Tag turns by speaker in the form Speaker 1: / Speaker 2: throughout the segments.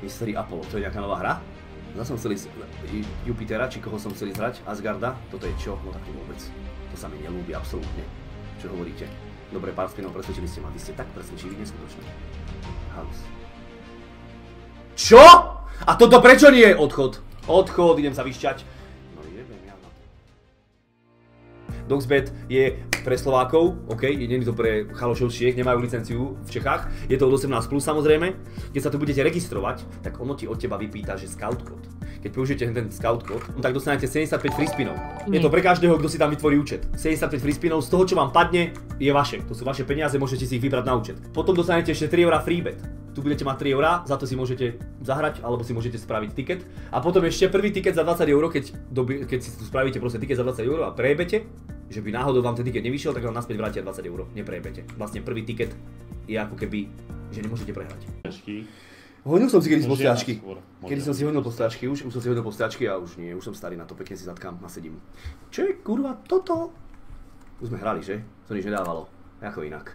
Speaker 1: Mystery Apollo, to je nejaká nová hra? Zase som chcel ísť Jupitera, či koho som chcel ísť hrať? Asgarda? Toto je čo? No tak to vôbec. To sa mi nelúbi absolútne. Čo hovoríte? Dobre, pár spinov, presvedčili ste ma. Vy ste tak presvedčiví, neskutočne. House. Čo? A toto prečo nie je odchod? Odchod, idem sa vyšťať. No jebem ja na to. Doxbet je pre Slovákov, OK, nie je to pre chalošov Čiech, nemajú licenciu v Čechách, je to od 18+, samozrejme. Keď sa tu budete registrovať, tak ono ti od teba vypýta, že scout kód. Keď použijete ten scout kód, tak dostanete 75 free spinov. Je to pre každého, kto si tam vytvorí účet. 75 free spinov, z toho, čo vám padne, je vaše. To sú vaše peniaze, môžete si ich vybrať na účet. Potom dostanete ešte 3 € free bet. Tu budete mať 3 €, za to si môžete zahrať, alebo si môžete spraviť tiket. A potom ešte prvý tiket za 20 €, keď si tu spravíte proste tiket za 20 € a prejebete, že by náhodou vám ten tiket nevyšiel, tak vám naspäť vrátia 20 €, neprejebete. Vlastne prvý tiket je ako keby, že nemôžete prehrať. Honil som si kedy z postiačky. Kedy som si honil postiačky, už som si honil postiačky a už nie, už som starý na to, pekne si zatkám a sedím. Čo je kurva toto? Už sme hrali, že? To nič nedávalo. Jako inak.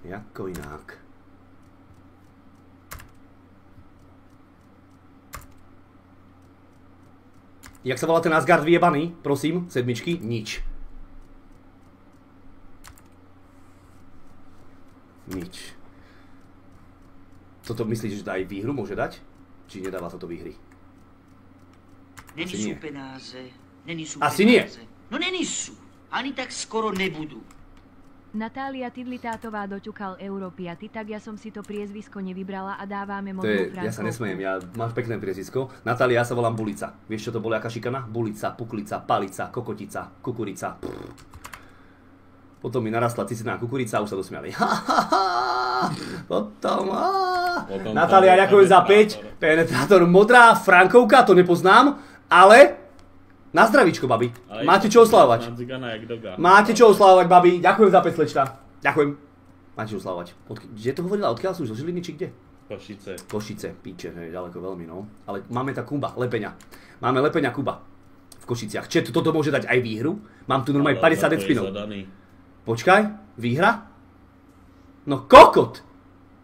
Speaker 1: Jako inak. Jak sa volá ten Asgard vyjebaný? Prosím, sedmičky? Nič. Nič. Toto myslíš, že aj výhru môže dať? Či nedáva toto výhry?
Speaker 2: Asi nie.
Speaker 1: Asi nie.
Speaker 2: No nenisú. Ani tak skoro nebudú.
Speaker 3: Natália Tidlitátová doťukal Europiaty, tak ja som si to priezvisko nevybrala a dávame
Speaker 1: To
Speaker 3: modnú
Speaker 1: je,
Speaker 3: Frankovku.
Speaker 1: ja sa nesmejem, máš pekné priezvisko. Natália, ja sa volám Bulica. Vieš, čo to bolo, aká šikana? Bulica, puklica, palica, kokotica, kukurica. Potom mi narastla cicená kukurica a už sa dosmiali. Potom... Natália, ďakujem za 5. Penetrátor modrá, Frankovka, to nepoznám, ale... Na zdravíčko, babi. Máte čo oslavovať. Máte čo oslavovať, babi. Ďakujem za 5, slečta. Ďakujem. Máte čo oslavovať. Kde to hovorila? Odkiaľ sú? Zo Žiliny či kde?
Speaker 4: Košice.
Speaker 1: Košice, píče, hej, ďaleko veľmi, no. Ale máme tá Kuba, Lepeňa. Máme Lepeňa Kuba. V Košiciach. Čiže toto môže dať aj výhru? Mám tu normálne 50 spinov. Počkaj, výhra? No kokot!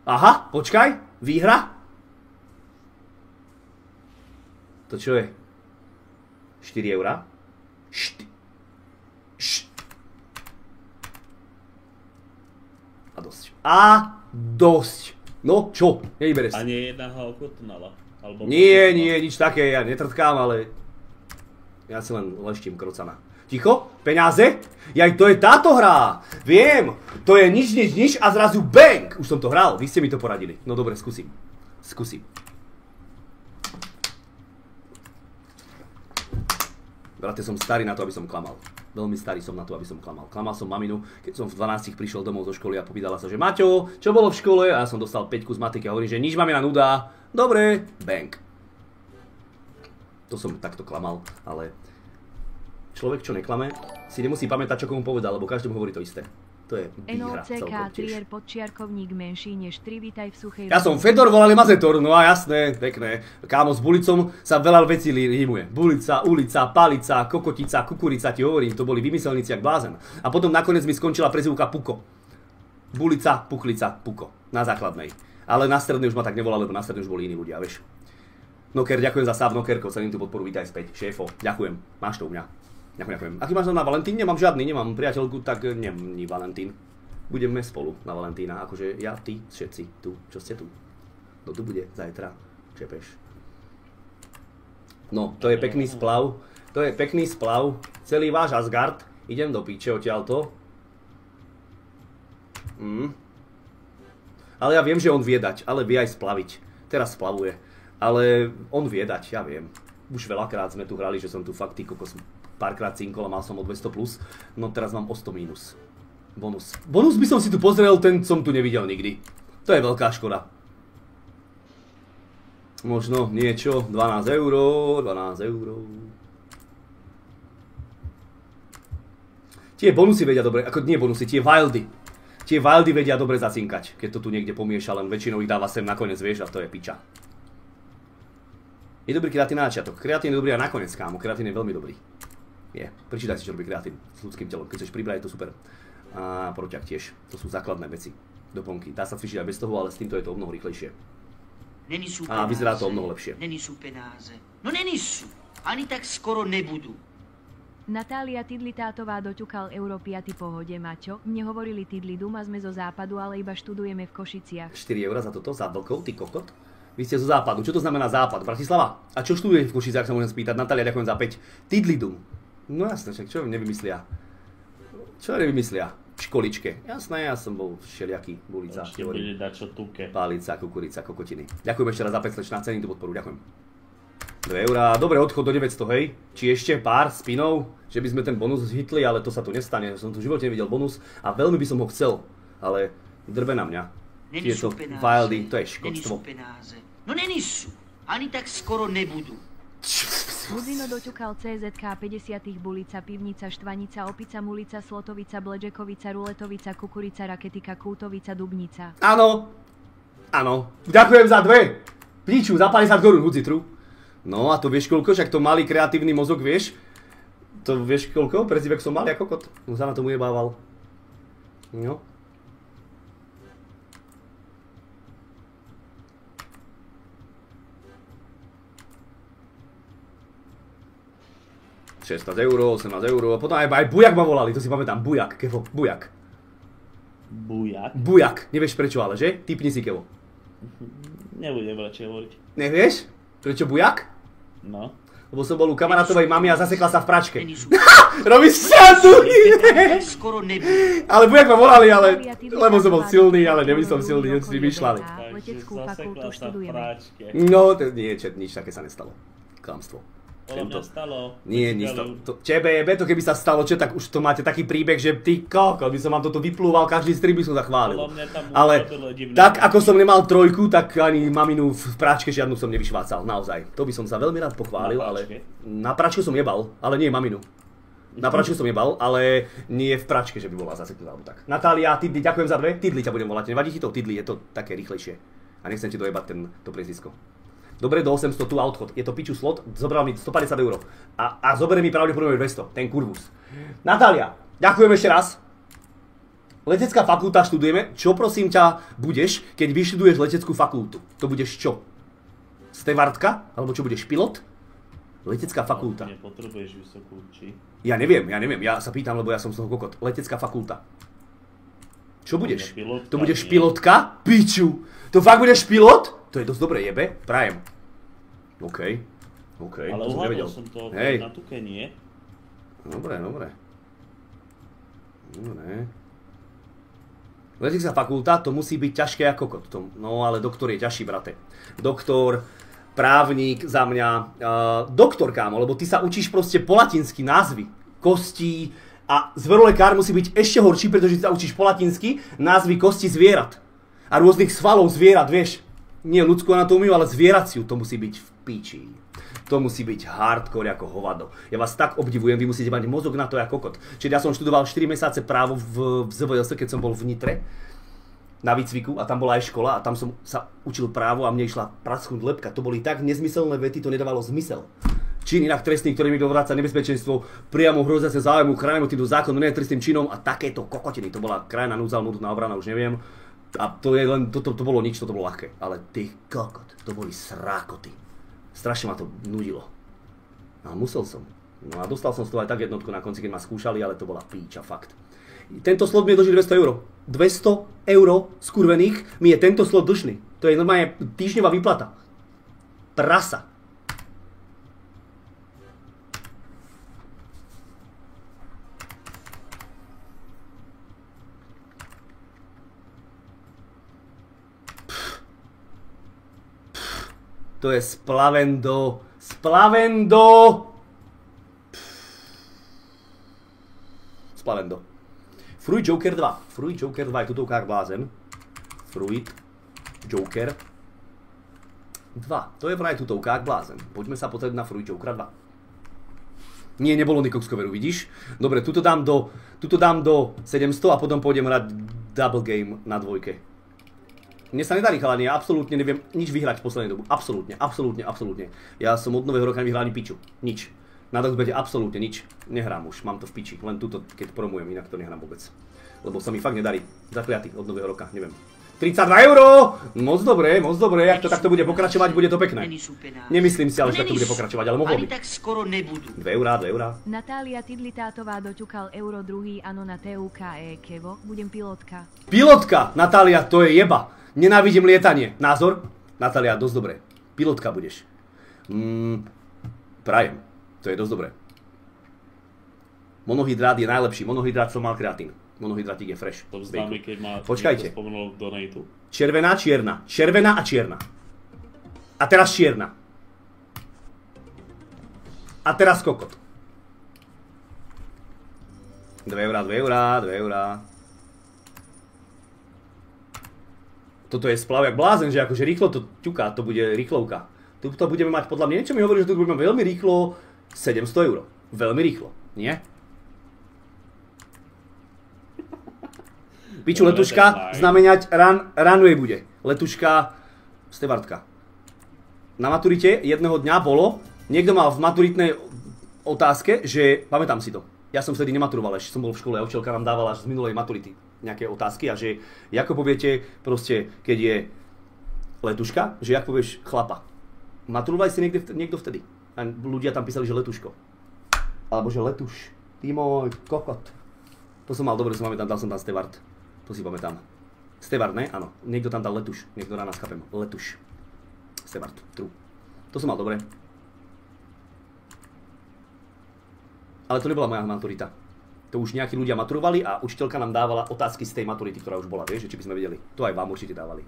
Speaker 1: Aha, počkaj, výhra? To čo je? 4 €? A dosť. A dosť. No čo? Nevybereš si.
Speaker 4: A nie jedna ho ochutnala.
Speaker 1: Nie, nič také, ja netrtkám, ale... Ja si len leštím krocana. Ticho? Peňaze? Jaj, to je táto hra! Viem! To je nič a zrazu bang! Už som to hral, vy ste mi to poradili. No dobre, skúsim. Brate, som starý na to, aby som klamal. Veľmi starý som na to, aby som klamal. Klamal som maminu, keď som v 12 prišiel domov zo školy a popýtala sa, že Maťo, čo bolo v škole? A ja som dostal 5 z matiky a hovorím, že nič, mamina, nuda. Dobre, bang. To som takto klamal, ale človek, čo neklame, si nemusí pamätať, čo komu povedal, lebo každému hovorí to isté. To je výhra celkom tiež.
Speaker 3: NOCK podčiarkovník menší než 3, vítaj v suchej...
Speaker 1: Ja som Fedor, volali Mazetor, no a jasné, pekné. Kámo, s Bulicom sa veľa vecí rímuje. Bulica, ulica, palica, kokotica, kukurica, ti hovorím, to boli vymyselníci jak blázen. A potom nakoniec mi skončila prezývka Puko. Bulica, puklica, Puko. Na základnej. Ale na strednej už ma tak nevolali, lebo na strednej už boli iní ľudia, vieš. Noker, ďakujem za sub, Nokerko, cením tú podporu, vítaj späť. Šéfo, ďakujem, máš to u mňa. Ďakujem. Aký máš na Valentín? Nemám žiadny, nemám priateľku, tak nemám Valentín. Budeme spolu na Valentína, akože ja, ty, všetci tu, čo ste tu. No tu bude zajtra, čepeš. No, to je pekný splav, celý váš Asgard, idem do píče odtiaľto. Ale ja viem, že on vie dať, ale vie aj splaviť. Teraz splavuje, ale on vie dať, ja viem. Už veľakrát sme tu hrali, že som tu fakt ty kokos párkrát cinkol a mal som o 200+, no teraz mám o 100 mínus. Bonus. Bonus by som si tu pozrel, ten som tu nevidel nikdy. To je veľká škoda. Možno niečo, 12 €. Tie bonusy vedia dobre, ako nie bonusy, tie wildy. Tie wildy vedia dobre zacinkať, keď to tu niekde pomieša, len väčšinou ich dáva sem nakoniec, vieš, a to je piča. Je dobrý kreatín na začiatok. Kreatín je dobrý a nakoniec, kámo. Kreatín je veľmi dobrý. Je. Prečítaj si, čo robí kreatín s ľudským telom. Keď chceš pribrať, je to super. A proťah tiež. To sú základné veci. Doplnky. Dá sa cvičiť aj bez toho, ale s týmto je to o mnoho rýchlejšie. A vyzerá to o mnoho lepšie.
Speaker 2: Nejsou penáze. No nejsou. Ani tak skoro nebudú.
Speaker 3: Natália Tidlitátová doťukal Europiaty pohode, Mačo. Mne hovorili Tidlidum a sme zo západu, ale iba študujeme v Košiciach.
Speaker 1: 4 € za toto, za vlkov, ty kokot. Vy ste zo západu. Čo to znamená západ? Bratislava? A čo študujete v Košiciach, sa môžem spýtať? Natália, ďakujem za 5. Tidlidum. No jasne, čo nevymyslia? Čo nevymyslia? V školičke. Jasné, ja som bol všelijaký v ulicách.
Speaker 4: Ešte bude dať čo tuke.
Speaker 1: Palica, kukurica, kokotiny. Ďakujem ešte raz za 5 na ceny, tú podporu, ďakujem. 2 €. Dobre, odchod do 900, hej. Či ešte pár spinov, že by sme ten bonus hitli, ale to sa tu nestane. Som tu v živote nevidel bonus a veľmi by som ho chcel, ale drbe na mňa. Tieto wildy, to je škodstvo.
Speaker 2: No nejsou. Ani tak skoro nebudú.
Speaker 3: Buzino doťukal CZK 50. Bulica, Pivnica, Štvanica, Opica, Mulica, Slotovica, Bledžekovica, Ruletovica, Kukurica, Raketika, Kútovica, Dubnica.
Speaker 1: Áno. Áno. Ďakujem za 2. Píču, za 50 korún, Hudzitru. No a to vieš koľko, však to malý kreatívny mozog, vieš? To vieš koľko? Prezivek som mal, ako kot. On sa na tomu jebával. No. €16, 18 €, a potom aj Bujak ma volali, to si pamätám, Bujak, Kevo, Bujak.
Speaker 4: Bujak?
Speaker 1: Bujak, nevieš prečo ale, že? Typni si, Kevo.
Speaker 4: Nebudem radšej hovoriť.
Speaker 1: Nevieš? Prečo Bujak?
Speaker 4: No.
Speaker 1: Lebo som bol u kamarátovej mamy a zasekla sa v pračke. Robíš srandu!
Speaker 2: Skoro nebudú.
Speaker 1: Ale Bujak ma volali, ale... Lebo som bol silný, ale nebyť som silný, len si vymýšľali.
Speaker 3: Leteckú fakultu študujeme.
Speaker 1: No, nie, nič také sa nestalo. Klamstvo.
Speaker 4: Podľa mňa stalo.
Speaker 1: Nie, nič to. Čebe jebe, to keby sa stalo, čo, tak už to máte taký príbeh, že ty kokot, by som vám toto vyplúval, každý stream by som zachválil. Ale tak ako som nemal 3, tak ani maminu v práčke žiadnu som nevyšvácal, naozaj. To by som sa veľmi rád pochválil, ale na práčku som jebal, ale nie maminu. Na práčku som jebal, ale nie v práčke, že by bola zaseknutá alebo tak. Natália, Tidli, ďakujem za 2. Tidli ťa budem volať, nevadí ti to? Tidli, je to také rýchlejšie. A nechcem ti dojebať to priezvisko. Dobre, do 800 tu a odchod. Je to piču slot, zobral mi 150 €. A zoberie mi pravdepodobne 200, ten kurvus. Natália, ďakujem ešte raz. Letecká fakulta študujeme. Čo prosím ťa budeš, keď vyštuduješ leteckú fakultu? To budeš čo? Stevardka? Alebo čo budeš, pilot? Letecká fakulta.
Speaker 4: Nepotrebuješ vysokú, či?
Speaker 1: Ja neviem. Ja sa pýtam, lebo ja som z toho kokot. Letecká fakulta. Čo budeš? To budeš pilotka? Piču. To fakt budeš pilot? To je dosť dobré, jebe, prajem. OK,
Speaker 4: ale
Speaker 1: to som nevedel.
Speaker 4: som to
Speaker 1: Hej.
Speaker 4: na tuke, nie?
Speaker 1: Dobre. Letecká fakulta, to musí byť ťažké ako kokot. No ale doktor je ťažší, brate. Doktor, právnik za mňa, doktor, kámo, lebo ty sa učíš proste po latinsky názvy, kostí a zverolekár musí byť ešte horší, pretože ty sa učíš po latinsky názvy kostí zvierat a rôznych svalov zvierat, vieš. Nie ľudskú anatómiu, ale zvieraciu, to musí byť v píči. To musí byť hardcore ako hovado. Ja vás tak obdivujem, vy musíte mať mozog na to ako kokot. Čiže ja som študoval 4 mesiace právo v ZVS, keď som bol v Nitre na výcviku a tam bola aj škola a tam som sa učil právo a mne išla praschnúť lebka. To boli tak nezmyselné vety, to nedávalo zmysel. Čin inak trestný, ktorý mi dovráca nebezpečenstvo, priamo hroziace záujmu, chránimu týmto zákonu, nie trestným činom a takéto kokotiny. To bola krajná núdza, nutná obrana, už neviem. A to je len, to bolo nič, to bolo ľahké. Ale ty kokot, to boli srákoty. Strašne ma to nudilo. A musel som. No a dostal som z toho aj tak jednotku na konci, keď ma skúšali, ale to bola píča, fakt. Tento slot mi je dlžný 200 €. 200 € skurvených mi je tento slot dlžný. To je normálne týždňová výplata. Prasa. To je splavendo. Splavendo. Fruit Joker 2. Fruit Joker 2 je tutovkách blázen. Fruit Joker 2. To je vraj tutovkách blázen. Poďme sa pozrieť na Fruit Jokera 2. Nie, nebolo Nikokskoveru, vidíš? Dobre, tuto dám do 700 a potom pôjdem hrať double game na dvojke. Mne sa nedarí, chalani, ja absolútne neviem nič vyhrať v poslednej dobu. Absolútne. Ja som od nového roka nevyhral ani piču. Nič. Na Doxbete absolútne nič. Nehrám už, mám to v piči. Len túto, keď promujem, inak to nehrám vôbec. Lebo sa mi fakt nedarí. Zakliatý od nového roka, neviem. 32 euro! Moc dobre, ak to takto bude pokračovať, bude to pekné. Nemyslím si, ale že takto bude pokračovať, ale mohlo by. 2 eurá, 2 eurá.
Speaker 3: Natália Tidlitátová doťukal euro druhý, áno na TUKE, Kevo, budem pilotka.
Speaker 1: Pilotka! Natália, to je jeba. Nenávidím lietanie. Názor? Natália, dosť dobré. Pilotka budeš. Prajem. To je dosť dobré. Monohydrát je najlepší. Monohydrát som mal kreatín. Monohydratík je fresh.
Speaker 4: To známe, keď ma
Speaker 1: počkajte.
Speaker 4: spomenul v donatu.
Speaker 1: Červená, čierna. Červená a čierna. A teraz čierna. A teraz kokot. 2 eurá, 2 eurá, 2 eurá. Toto je splav jak blázen, že akože rýchlo to ťuká, to bude rýchlovka. Tu to budeme mať podľa mňa, niečo mi hovorí, že tu budeme veľmi rýchlo 700 euro. Veľmi rýchlo, nie? Piču, letuška, znamenať runway bude. Letuška, stevardka. Na maturite jedného dňa bolo, niekto mal v maturitnej otázke, že, pamätám si to, ja som vtedy nematuroval, ešte som bol v škole a učiteľka nám dávala až z minulej maturity nejaké otázky a že, ako poviete, proste, keď je letuška, že jak povieš chlapa. Maturoval si niekto vtedy. A ľudia tam písali, že letuško. Alebo že letuš. Ty môj kokot. To som mal dobre, dal som tam stevard. To si pamätám. Stevard, ne? Áno. Niekto tam dal letuš. Niekto rána schápem. Letuš. Stevard. True. To som mal dobre. Ale to nebola moja maturita. To už nejakí ľudia maturovali a učiteľka nám dávala otázky z tej maturity, ktorá už bola. Vieš, či by sme vedeli. To aj vám určite dávali.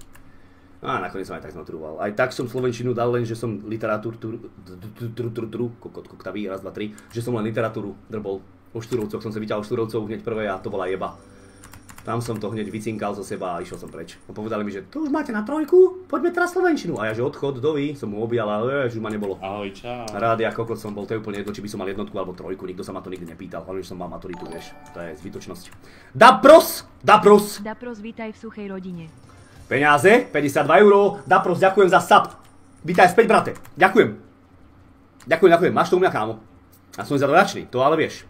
Speaker 1: A nakoniec som aj tak zmaturoval. Aj tak som slovenčinu dal len, že som literatúru, koktavý, raz, dva, tri, že som len literatúru drbol. O Štúrovcoch som sa vyťahol Štúrovcov hneď prvé a to bola jeba. Tam som to hneď vycinkal zo seba a išiel som preč. A povedali mi, že to už máte na trojku, poďme teraz slovenčinu. A ja, že odchod, dovi, som mu objal a už ma nebolo.
Speaker 4: Ahoj, čau.
Speaker 1: Rád, ja kokot som bol, to je úplne jedno, či by som mal jednotku alebo trojku, nikto sa ma to nikdy nepýtal, ale že som mal maturitu, vieš, to je zbytočnosť. Dapros,
Speaker 3: vítaj v suchej rodine.
Speaker 1: Peniaze, 52 euro, Dapros, ďakujem za sub. Vítaj späť, brate, ďakujem. Ďakujem, máš to u mňa, kámo. A som za to vďačný, to ale vieš.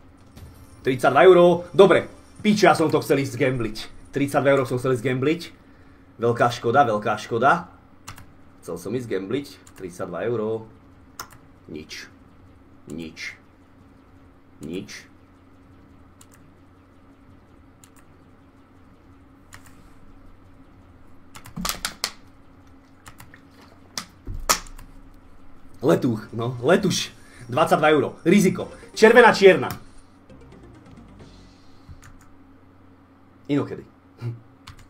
Speaker 1: 32 euro, dobre. Pičo, ja som to chcel ísť zgambliť. 32 euro som chcel ísť zgambliť. Veľká škoda. Chcel som ísť zgambliť. 32 euro. Nič. Letuch, no, letuš. 22 euro. Riziko. Červená, čierna. Inokedy.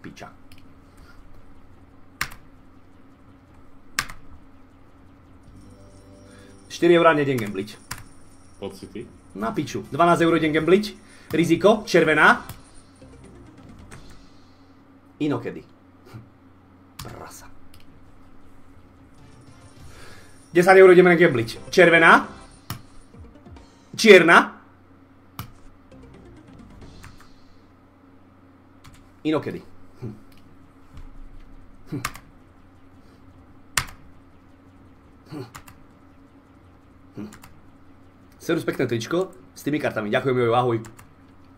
Speaker 1: Piča. 4 eurá nejdem gambliť.
Speaker 4: Pocity?
Speaker 1: Na piču. 12 eur idem gambliť. Riziko. Červená. Inokedy. Prasa. 10 eur ideme gambliť. Červená. Čierna. Inokedy. Serus, pekné tričko s tými kartami. Ďakujem, jojo, ahoj.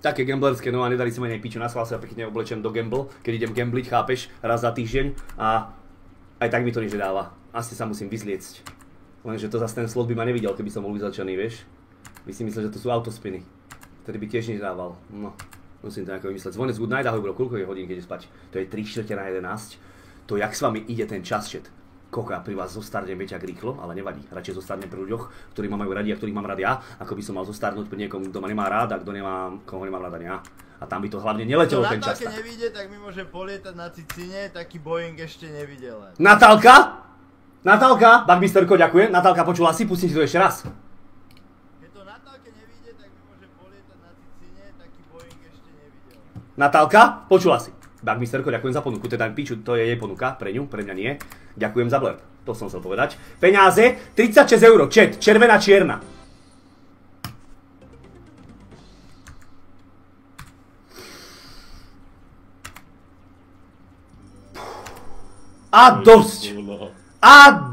Speaker 1: Také gamblerské, no a nedali si ma nej piču. Naschvál sa pekne oblečem do gamble, keď idem gambliť, chápeš, raz za týždeň a aj tak mi to nič nedáva. Asi sa musím vyzliecť. Lenže to zase ten slot by ma nevidel, keby som bol vyzlečený, vieš. By si myslel, že to sú autospiny. Vtedy by tiež nedával. No. Musím to nejako vymysleť. Zvonec good night, ahoj bro, koľko je hodín, keď je spať? To je 3:45. To jak s vami ide ten čas, chat. Koľko pri vás zostarnem, viete, ak rýchlo, ale nevadí. Radšej zostarnem pri ľuďoch, ktorí ma majú radi a ktorých mám rád ja, ako by som mal zostarnúť pri niekom, kto ma nemá rád a koho nemám rád ani ja. A tam by to hlavne neletelo ten čas.
Speaker 5: Keď nevidie, tak mi môže polietať na Cicine, taký Boeing ešte nevidel.
Speaker 1: Natálka, Bagmisterko, ďakujem. Natálka, počula si, pustím ti to ešte raz. Natálka, počula si. Bagmisterko, ďakujem za ponuku. Teda piču, to je jej ponuka, pre ňu, pre mňa nie. Ďakujem za blurb. To som chcel povedať. Peňaze, 36 eur, chat, červená, čierna. A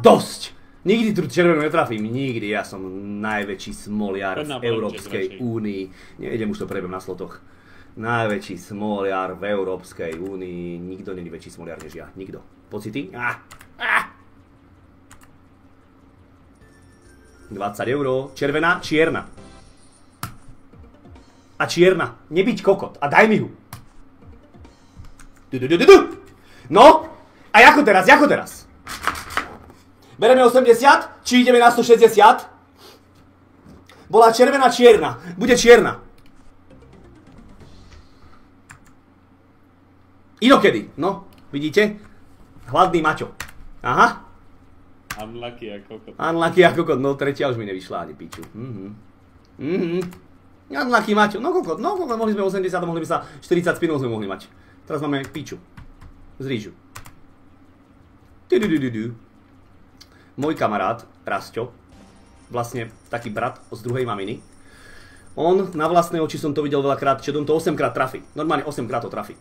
Speaker 1: dosť. Nikdy tu červenú netrafím, nikdy. Ja som najväčší smoliar v Európskej únii. Nejdem už to prebem na slotoch. Najväčší smoliar v Európskej únii. Nikto není väčší smoliar než ja. Nikto. Pocity? 20 €. Červená, čierna. A čierna. Nebyť kokot. A daj mi ju. No? A ako teraz? Ako teraz? Bereme 80? Či ideme na 160? Bola červená, čierna. Bude čierna. Inokedy. No, vidíte? Hladný Maťo. Aha.
Speaker 4: Unlucky ako kokot.
Speaker 1: Unlucky ako kokot. No, tretia už mi nevyšla ani piču. Unlucky Maťo. No kokot, mohli sme 80 a mohli by sa 40 spinov sme mohli mať. Teraz máme piču. Z rýžu. Môj kamarát, Rasťo, vlastne taký brat z druhej maminy, on na vlastné oči som to videl veľakrát, že on to 8 krát trafí. Normálne 8 krát to trafí.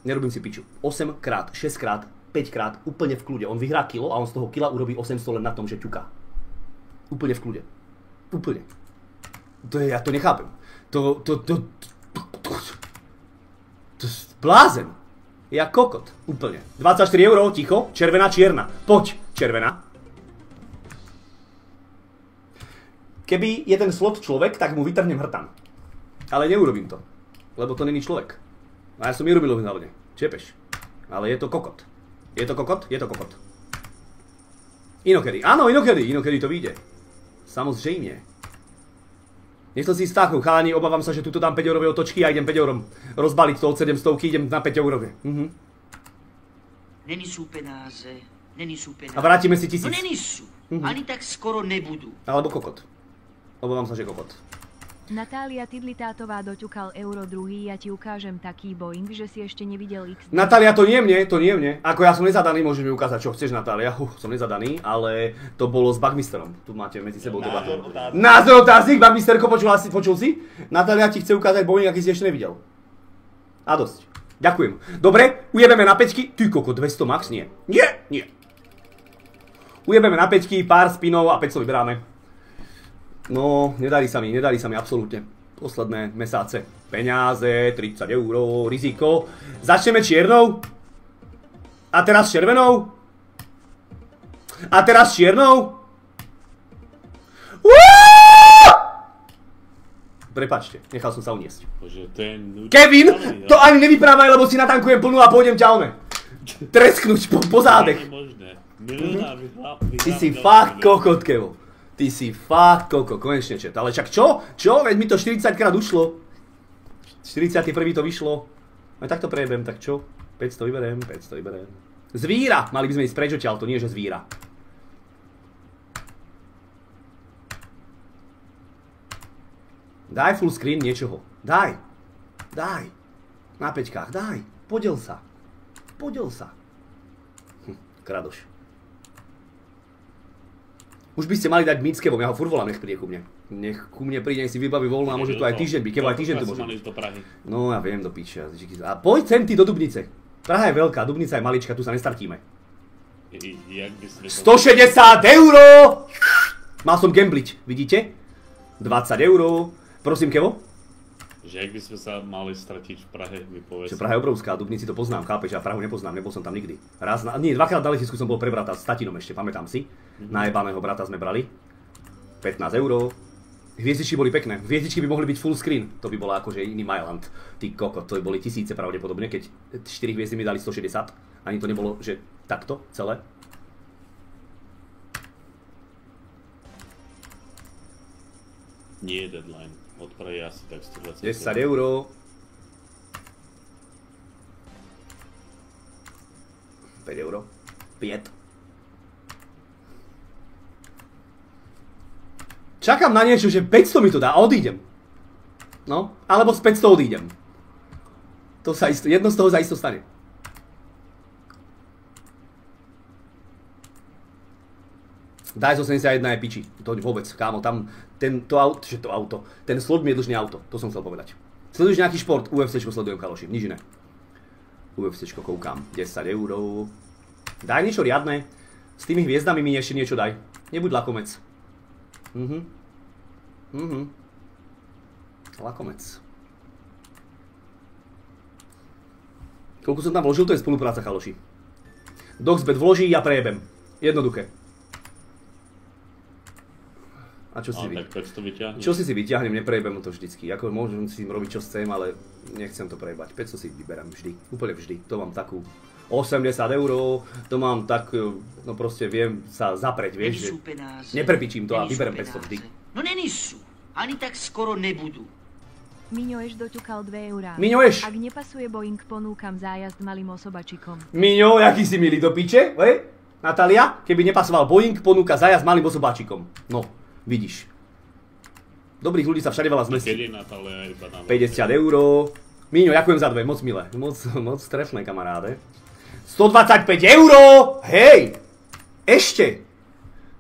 Speaker 1: Nerobím si piču. 8 krát, 6 krát, 5 krát, úplne v kľude. On vyhrá kilo a on z toho kila urobí 800 len na tom, že ťuká. Úplne v kľude. Úplne. Ja to nechápem. To je blázen. Ja kokot. Úplne. 24 €, ticho. Červená, čierna. Poď, červená. Keby je ten slot človek, tak mu vytrhnem hrtan. Ale neurobím to. Lebo to není človek. A ja som Miromilovi hlavne. Čepeš. Ale je to kokot. Je to kokot? Je to kokot. Inokedy. Áno, inokedy. Inokedy to vyjde. Samozrejme. Nechcel si stáchnu, chalani, obávam sa, že tuto dám 5 € otočky a idem 5 € rozbaliť to od 700, idem na 5 €.
Speaker 2: Není sú penáze, není sú penáze.
Speaker 1: A vrátime si 1000.
Speaker 2: No není sú, ani tak skoro nebudú.
Speaker 1: Alebo kokot. Obávam sa, že kokot.
Speaker 3: Natália Tidlitátová doťukal euro druhý, ja ti ukážem taký Boeing, že si ešte nevidel XD.
Speaker 1: Natália, to nie mne, to nie mne. Ako ja som nezadaný, môžeš mi ukázať, čo chceš, Natália. Som nezadaný, ale to bolo s Bugmisterom. Tu máte medzi sebou debatu. Názor otáznik, Bugmisterko, počul si? Natália ti chce ukázať Boeing, aký si ešte nevidel. A dosť. Ďakujem. Dobre, ujebeme na peťky. Ty koko, 200 max? Nie. Nie, nie. Ujebeme na peťky, pár spinov a 500 vyberáme. No, nedarí sa mi absolútne. Posledné mesáce. Peňáze, 30 €, riziko. Začneme čiernou. A teraz červenou. A teraz čiernou. Prepačte, nechal som sa uniesť.
Speaker 4: Bože, ten...
Speaker 1: Kevin, to ani nevyprávaj, lebo si natankujem plnú a pôjdem ťa tresknúť po zádech. Ty si fakt kokot, Kevo. Ty si fakt koko, konečne čet. Ale však čo? Čo? Veď mi to 40 krát ušlo. 41. to vyšlo. No tak to prejebem, tak čo? 500 vyberem, 500 vyberem. Zvíra! Mali by sme ísť preč odtiaľ, to nie je, že zvíra. Daj full screen niečoho. Daj. Daj. Na peťkách, daj. Podel sa. Podel sa. Kradoš. Už by ste mali dať Micke, ja ho furt volám, nech príde ku mne. Nech ku mne príde, nech si vybaví voľno a môže tu aj týždeň byť, Kevo aj týždeň tu môže. No ja viem, do piče. A poď sem ty do Dubnice. Praha je veľká, Dubnica je malička, tu sa nestartíme. 160 €! Mal som gambliť, vidíte? 20 €. Prosím, Kevo?
Speaker 4: Že ak by sme sa mali stratiť v Prahe, mi povedz.
Speaker 1: Praha je obrovská, Dubnici to poznám, chápeš, ja Prahu nepoznám, nebol som tam nikdy. Dvakrát na letisku som bol pre brata s tatinom ešte, pamätám si. Najebaného brata sme brali. 15 €. Hviezdičky boli pekné, hviezdičky by mohli byť full screen, to by bolo akože iný Myland. Ty kokot, to by boli tisíce pravdepodobne, keď 4 hviezdy mi dali 160. Ani to nebolo, že takto, celé.
Speaker 4: Nie je deadline. Od Prahy asi tak 120.
Speaker 1: 10 €. 5 €. 5. Čakám na niečo, že 500 mi to dá a odídem. No, alebo z 500 odídem. To sa isto, jedno z toho sa isto stane. Daj zo 71 je piči, to vôbec, kámo, tam ten slot mi je dlžný auto, to som chcel povedať. Sleduješ nejaký šport? UFCčko sledujem, kaloši, nič iné. UFCčko koukám, 10 €. Daj niečo riadne, s tými hviezdami mi ešte niečo daj, nebuď lakomec. Lakomec. Koľko som tam vložil, to je spolupráca, chaloši. Doxbet vloží, ja prejebem. Jednoduché. A čo si vy?
Speaker 4: Tak 500 vyťahnem.
Speaker 1: Čo si vyťahnem, neprejebem to vždycky. Ako môžem si robiť čo chcem, ale nechcem to prejebať. 500 si vyberám vždy, úplne vždy. To mám takú 80 €, to mám tak, no proste viem sa zapreť, vieš, že neprepičím to a vyberem 500 vždy.
Speaker 2: No nenisú, ani tak skoro nebudú.
Speaker 3: Miňo Eš doťukal 2 €.
Speaker 1: Miňo Eš!
Speaker 3: Ak nepasuje Boeing, ponúkam zájazd malým osobačikom.
Speaker 1: Miňo, jaký si milý do piče, Natália, keby nepasoval Boeing, ponúka zájazd malým osobáčikom. No, vidíš. Dobrých ľudí sa všade veľa zmestí. 50 €. Miňo, ďakujem za 2, moc milé. Moc trefné, kamaráde. 125 €! Hej! Ešte!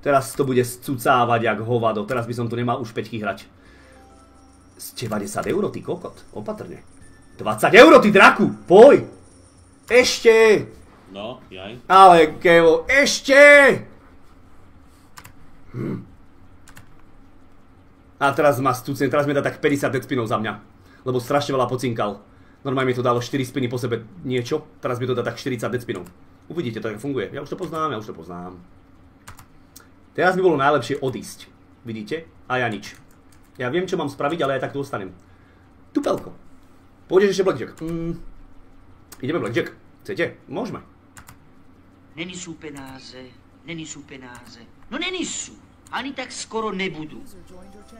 Speaker 1: Teraz to bude scucávať jak hovado. Teraz by som tu nemal už 5 hrať. 90 €, ty kokot. Opatrne. 20 €, ty draku! Poj! Ešte!
Speaker 4: No, jaj.
Speaker 1: Ale kevo, ešte! A teraz ma stúcem, teraz mi dá tak 50 deadspinov za mňa. Lebo strašne veľa pocinkal. Normálne mi to dalo 4 spiny po sebe niečo, teraz mi to dá tak 40 deadspinov. Uvidíte, to tak funguje. Ja už to poznám. Teraz by bolo najlepšie odísť. Vidíte? A ja nič. Ja viem, čo mám spraviť, ale aj tak tu ostanem. Tupelko. Pôjdeš ešte blackjack. Ideme blackjack. Chcete? Môžeme.
Speaker 2: Nenisú penáze. No nenisú, ani tak skoro nebudú.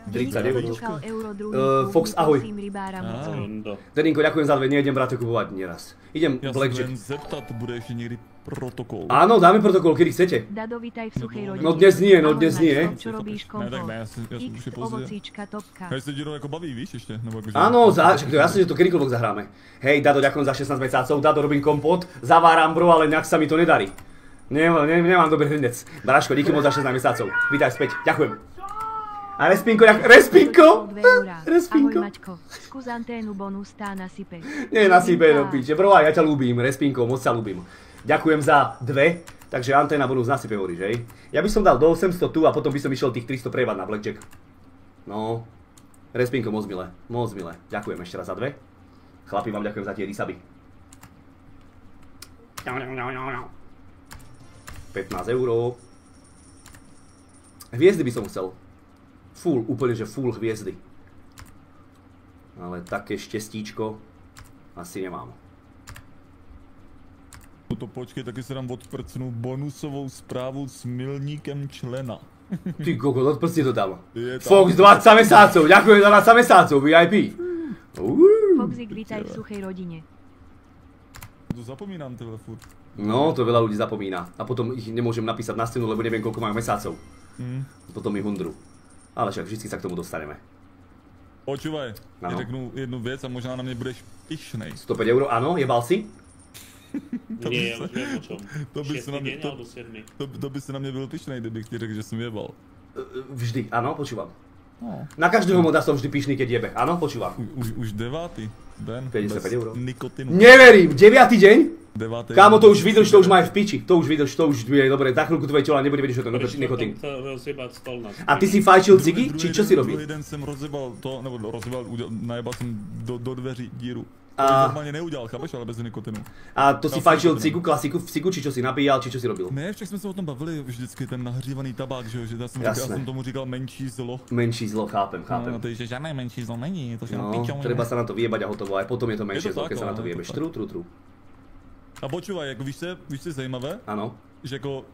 Speaker 1: 30
Speaker 3: €.
Speaker 1: Fox, ahoj.
Speaker 4: Ando.
Speaker 1: Deninko, ďakujem za 2, nejdem brate kupovať neraz. Idem
Speaker 6: Já se
Speaker 1: blackjack.
Speaker 6: jen zeptat, bude ještě někdy protokol.
Speaker 1: Áno, dáme protokol, kedy chcete.
Speaker 3: Dado, vitaj v suchej rodine.
Speaker 1: No dnes nie, no dnes
Speaker 3: Ahoj,
Speaker 1: nie.
Speaker 3: Maťko, čo robíš
Speaker 6: Ne,
Speaker 3: kompot?
Speaker 6: tak ne, já si
Speaker 3: X,
Speaker 6: už je pozdě.
Speaker 3: ovocíčka, topka.
Speaker 6: Hej, se Diro jako baví, víš ještě? Nebo jakože...
Speaker 1: Áno, to jasne, že to kedykoľvek zahráme. Hej, Dado, ďakujem za 16 mesiacov, Dado, robím kompot, zaváram bro, ale nejak sa mi to nedarí. Nemám dobrý hrnec. Braško, díky moc za 16 mesiacov. Vítaj späť, ďakujem. A Respinko, Respinko!
Speaker 3: 2 €.
Speaker 1: Respinko.
Speaker 3: Ahoj Maťko, skús anténu bonus tá nasype.
Speaker 1: Nie, nasype do piče, bro, ja ťa ľúbim, Respinko, moc sa ľúbim. Ďakujem za 2, takže anténa bonus nasype hovoríš, hej? Ja by som dal do 800 tu a potom by som išiel tých 300 prejebať na blackjack. No, Respinko, moc milé, ďakujem ešte raz za 2. Chlapi, vám ďakujem za tie rysaby. 15 €. Hviezdy by som chcel. Full, úplne že full hviezdy. Ale také štěstíčko asi nemám.
Speaker 6: To počkej, taky se dám odprcnu bonusovou zprávu s milníkem člena.
Speaker 1: Ty kokos, odprsti to tam.
Speaker 6: Je tam.
Speaker 1: Fox 20 mesiacov, ďakujem za 20 mesiacov, VIP.
Speaker 3: Foxik, vítaj v suchej rodine.
Speaker 6: To zapomínám tyhle furt.
Speaker 1: No, to veľa ľudí zapomína. A potom ich nemôžem napísať na stenu, lebo neviem, koľko majú mesiacov. Potom mi hundru. Ale však vždycky sa k tomu dostaneme.
Speaker 6: Počúvaj,
Speaker 1: Ano.
Speaker 6: řeknu jednu věc a možná na mě budeš pyšnej.
Speaker 1: 105 €, áno, jebal si?
Speaker 4: Nie, ja už viem o čom.
Speaker 6: To by si na
Speaker 4: 6.
Speaker 6: mě,
Speaker 4: deň alebo 7.
Speaker 6: to by si na mě byl pyšnej, kdybych ti řekl, že jsem jebal.
Speaker 1: Vždy, áno, počúvam.
Speaker 6: No.
Speaker 1: Na každého moda som vždy pyšný, keď jebe. Áno, počúvam.
Speaker 6: Už 9. den
Speaker 1: 55
Speaker 6: bez
Speaker 1: €.
Speaker 6: nikotinu.
Speaker 1: Neverím, 9. deň?
Speaker 6: 9.
Speaker 1: Kámo, to už vydrž, to už má v piči. To už vydrž, to už je dobre. Za chvíľku tvoje tela nebude vedieť, že to je nikotín.
Speaker 4: To rozjebať stol na
Speaker 1: A ty si fajčil cigy? Či čo si robil?
Speaker 6: Druhý den jsem rozjebal to, nebo najebal jsem do dveří díru. To
Speaker 1: A-
Speaker 6: normálně neudělal, chápeš, ale bez nikotinu.
Speaker 1: A to si fajčil cigu, klasiku v cigu, či čo si nabíjal, či čo si robil?
Speaker 6: Ne, však jsme se o tom bavili vždycky, ten nahřívaný tabák, že jo, že já jsem tomu říkal menší zlo.
Speaker 1: Menší zlo, chápem.
Speaker 6: No, to je, že žádné menší zlo není, to je
Speaker 1: No,
Speaker 6: pičovina.
Speaker 1: treba sa na to vyjebať a hotovo, aj potom je to menšie
Speaker 6: Je to
Speaker 1: zlo, keď
Speaker 6: tak,
Speaker 1: sa na to
Speaker 6: no, je to
Speaker 1: vyjebeš.
Speaker 6: tak.
Speaker 1: True.
Speaker 6: A počúvaj, jako víš co je zajímavé?
Speaker 1: Áno.
Speaker 6: Že jako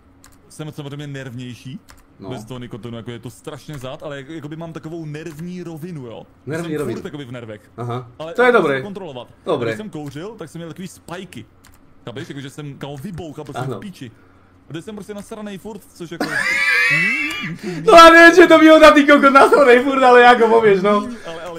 Speaker 6: jsem samozřejmě nervnější,
Speaker 1: No.
Speaker 6: bez toho nikotinu, jako je to strašně zát, ale jakoby mám takovou nervní rovinu, jo.
Speaker 1: Nervní
Speaker 6: jsem
Speaker 1: rovinu.
Speaker 6: furt jakoby v nervech.
Speaker 1: Aha.
Speaker 6: Ale
Speaker 1: To je
Speaker 6: to
Speaker 1: dobré.
Speaker 6: musím kontrolovat.
Speaker 1: Dobré.
Speaker 6: Když jsem kouřil, tak jsem měl takový spajky. Chápeš, jakože jsem kámo vybouchal prostě
Speaker 1: Ano.
Speaker 6: v píči. A teď jsem prostě nasranej furt, což jako...
Speaker 1: No a neviem, že to by ona ty kokot naslednej furt, ale ako povieš, no.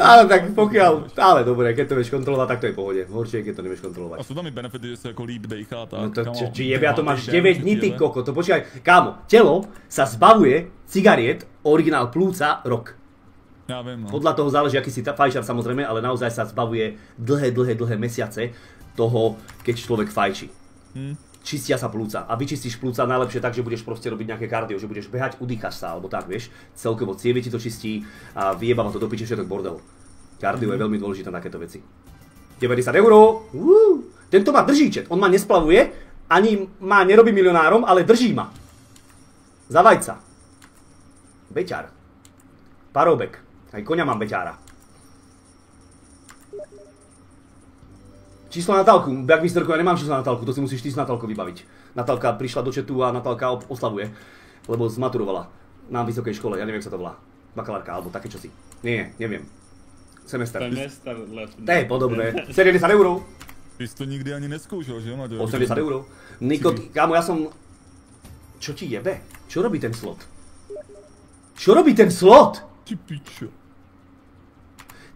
Speaker 1: Ale tak pokiaľ, ale dobre, keď to vieš kontrolovať, tak to je v pohode. Horšie, keď to nevieš kontrolovať.
Speaker 6: A jsou tam i benefity, že se jako líp dejchá, tak
Speaker 1: No to,
Speaker 6: kámo,
Speaker 1: či jebe, a to máš
Speaker 6: 9
Speaker 1: 9 dní, ty koko, to počkaj, kámo, telo sa zbavuje cigariet, originál plúca, rok.
Speaker 6: Já vím, no.
Speaker 1: Podľa toho záleží, aký si fajčar samozrejme, ale naozaj sa zbavuje dlhé mesiace toho, keď človek fajčí. Čistia sa plúca a vyčistíš plúca najlepšie tak, že budeš proste robiť nejaké kardio, že budeš behať, udýchaš sa, alebo tak, vieš. Celkovo cievy ti to čistí a vyjebáva to do piče všetok bordel. Kardio je veľmi dôležité na takéto veci. 90 €! Tento ma drží, čet. On ma nesplavuje, ani ma nerobí milionárom, ale drží ma. Zavajca. Beťar. Parobek. Aj koňa mám beťára. Číslo na Natálku. Jak misterku, ja nemám číslo na Natálku, to si musíš ty s Natálkou vybaviť. Natálka prišla do chatu a Natálka oslavuje, lebo zmaturovala na vysokej škole, ja neviem, jak sa to volá. Bakalárka, alebo také čosi. Nie, neviem. Semester. To je podobné. 70 €.
Speaker 6: Ty jsi to nikdy ani neskúšal, že jo, Maďo?
Speaker 1: 80 €. Kámo, ja som... Čo ti jebe? Čo robí ten slot? Čo robí ten slot?
Speaker 6: Ty pičo.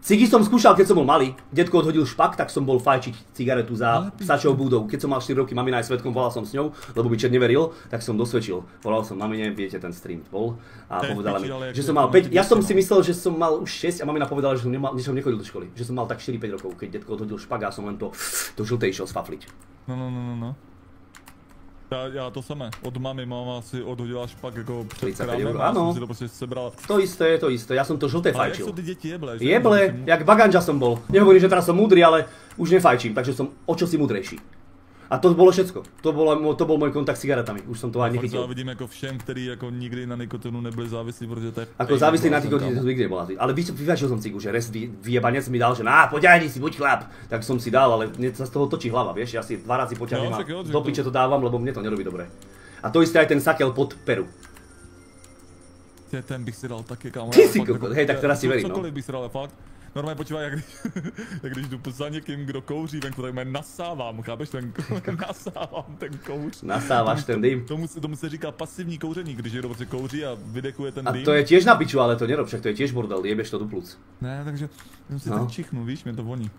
Speaker 1: Cigy som skúšal, keď som bol malý. Detko odhodil špak, tak som bol fajčiť cigaretu za psačou búdou. Keď som mal 4 roky, mamina aj svedkom, volal som s ňou, lebo mi čet neveril, tak som dosvedčil. Volal som mamine, viete, ten stream bol a povedala mi, že som mal 5. Ja som si myslel, že som mal už 6 a mamina povedala, že som nechodil do školy. Že som mal tak 4-5 rokov, keď detko odhodil špak a som len to žlté išiel sfafliť.
Speaker 6: No. Já to samé. Od mamy máma si odhodila špak jako před
Speaker 1: 35
Speaker 6: krámem
Speaker 1: €,
Speaker 6: a
Speaker 1: áno.
Speaker 6: jsem si to prostě sebral.
Speaker 1: To isté, ja som to žlté
Speaker 6: Ale jak
Speaker 1: fajčil.
Speaker 6: jsou ty děti jeble? že?
Speaker 1: Jeble, jak baganža som bol. Nehovorím, že teraz som múdry, ale už nefajčím, takže som o čosi múdrejší. A to bolo všetko. To bol môj kontakt s cigaretami. Už som to ani
Speaker 6: Fakt
Speaker 1: nechytil.
Speaker 6: závidím jako všem, kteří jako nikdy na nikotinu nebyli závislí, protože to je...
Speaker 1: Ako závislý na nikotine to nikdy nebola. Ale vyvačil som cigu, že res vyjebanec mi dal, že poďajni si, buď chlap. Tak som si dal, ale mne sa z toho točí hlava, vieš. Ja si 2 razy poťahnem
Speaker 6: No,
Speaker 1: a
Speaker 6: však jo, že
Speaker 1: do
Speaker 6: to-
Speaker 1: piče to dávam, lebo mne to nerobí dobre. A to isté aj ten sakel pod peru.
Speaker 6: Ten bych si dal taky, kámo.
Speaker 1: Ty
Speaker 6: já
Speaker 1: si
Speaker 6: fakt
Speaker 1: kokot,
Speaker 6: jako-
Speaker 1: hej, tak teraz si verím, no.
Speaker 6: Cokoliv bych si dal, fakt. Normálně počívaj, jak když jdu za někým, kdo kouří venku, tak mě nasávám, chápeš, nasávám ten kouř.
Speaker 1: Nasávaš ten dým.
Speaker 6: Tomu se říká pasivní kouření, když někdo prostě kouří a vydekuje ten
Speaker 1: A
Speaker 6: dým.
Speaker 1: to je tiež na piču, ale to nerob, však to je tiež bordel, jebeš to do plúc.
Speaker 6: Ne, takže jsem si
Speaker 1: No.
Speaker 6: tak čichnu, víš, mě to voní.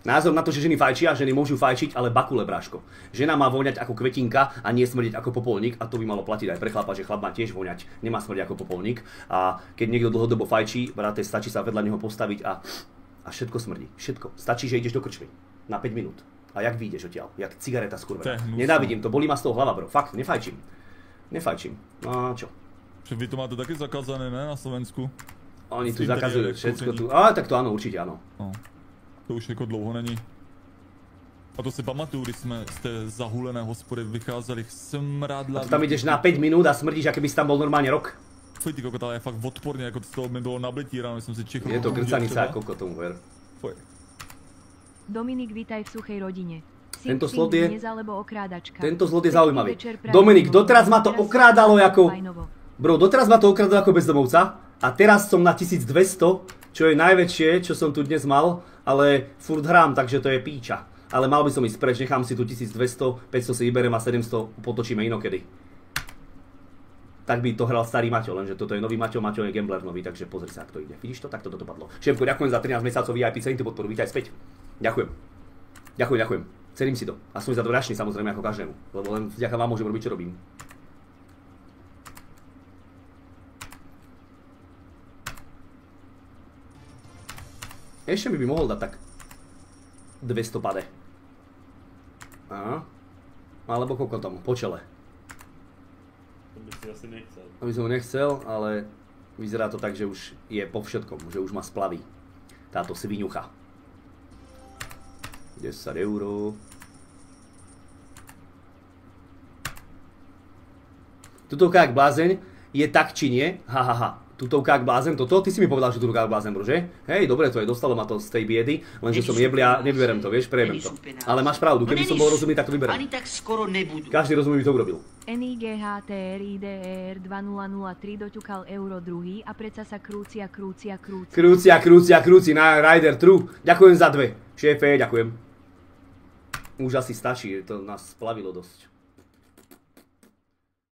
Speaker 1: Názor na to, že ženy fajčia, ženy môžu fajčiť, ale bakule, bráško. Žena má voňať ako kvetinka a nie smrdiť ako popolník a to by malo platiť aj pre chlapa, že chlap má tiež voňať, nemá smrdiť ako popolník. A keď niekto dlhodobo fajčí, brate, stačí sa vedľa neho postaviť a všetko smrdí. Všetko. Stačí, že ideš do krčmy na 5 minút. A jak vyjdeš odtiaľ? Jak cigareta
Speaker 6: To
Speaker 1: skurvená.
Speaker 6: je hnusné.
Speaker 1: Nenávidím to, bolí ma z toho hlava, bro. Fakt, nefajčím. No a čo?
Speaker 6: Že vy to máte taky zakázané, ne, na Slovensku?
Speaker 1: Oni tu
Speaker 6: Interiér,
Speaker 1: zakazujú všetko tu.
Speaker 6: kouření.
Speaker 1: Tak to áno, určite áno.
Speaker 6: No. To už jako dlouho není. A to si pamatuju, když jsme z té zahulené hospody vycházeli smradla.
Speaker 1: Tam ideš na 5 minút a smrdíš, aké by si tam bol normálne rok.
Speaker 6: Fuj, ty kokot, ale je fakt odporně, jako z toho mi bylo nablití ráno, jsem si čichl.
Speaker 1: Je to grcanica ako tomu, ver.
Speaker 6: Fuj.
Speaker 3: Dominik, vítaj v suchej rodine.
Speaker 1: Tento
Speaker 3: Sing,
Speaker 1: slot je-
Speaker 3: dnes alebo okrádačka.
Speaker 1: Tento slot je
Speaker 3: Pekný
Speaker 1: zaujímavý.
Speaker 3: večer prajem.
Speaker 1: Dominik, doteraz ma to
Speaker 3: Teraz
Speaker 1: okrádalo ako...
Speaker 3: fajnovo.
Speaker 1: Bro, doteraz ma to okradlo ako bezdomovca a teraz som na 1200, čo je najväčšie, čo som tu dnes mal, ale furt hrám, takže to je píča. Ale mal by som ísť preč, nechám si tu 1200, 500 si vyberiem a 700 potočíme inokedy. Tak by to hral starý Maťo, lenže toto je nový Maťo, Maťo je gambler nový, takže pozri sa, ako to ide. Vidíš to? Takto to dopadlo. Šéfko, ďakujem za 13 mesiacov VIP cením tú podporu, vítaj späť. Ďakujem. Ďakujem. Cením si to. A som za to vďačný samozrejme ako každému, lebo len vďaka vám môžem robiť, čo robím. Ešte mi by mohol dať tak 200 pade. Aha. Alebo koľko tam? Po čele.
Speaker 4: To by si asi nechcel.
Speaker 1: Aby som ho nechcel, ale vyzerá to tak, že už je po všetkom, že už ma splaví táto sviňucha. 10 €. Tutovka jak blázeň je tak či nie? Hahaha. Tutovka jak blázen, toto? Ty si mi povedal, že tutovka jak blázen, bro, že? Hej, dobre to je, dostalo ma to z tej biedy, lenže som jeblia, nevyberem to, vieš, prejmem to. Ale máš pravdu, keby som bol rozumný, tak to vyberem.
Speaker 2: Ani tak skoro nebudú.
Speaker 1: Každý rozumný by to urobil.
Speaker 3: NIGHTRIDER 2003 doťukal euro druhý a predsa sa krúcia.
Speaker 1: Krúci na Rider True. Ďakujem za 2. Šéfe, ďakujem. Už asi stačí, to nás splavilo dosť.